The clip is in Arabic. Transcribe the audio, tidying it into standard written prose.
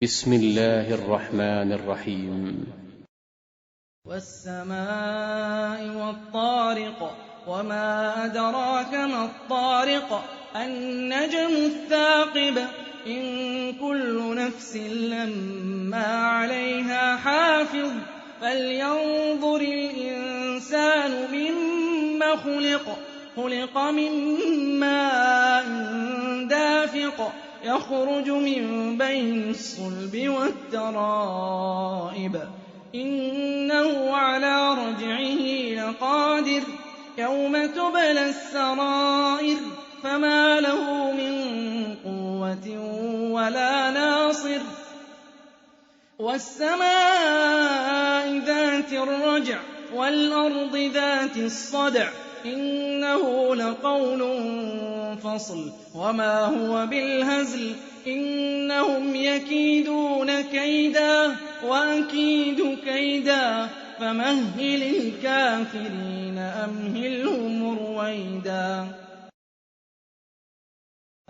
بسم الله الرحمن الرحيم. والسماء والطارق وما أدراك ما الطارق النجم الثاقب إن كل نفس لما عليها حافظ فلينظر الإنسان مما خلق من ماء دافق يخرج من بين الصلب والترائب إنه على رجعه لقادر يوم تبلى السرائر فما له من قوة ولا ناصر والسماء ذات الرجع والأرض ذات الصدع إنه لقول فصل وما هو بالهزل إنهم يكيدون كيدا وأكيد كيدا فمهل الكافرين أمهلهم رويدا.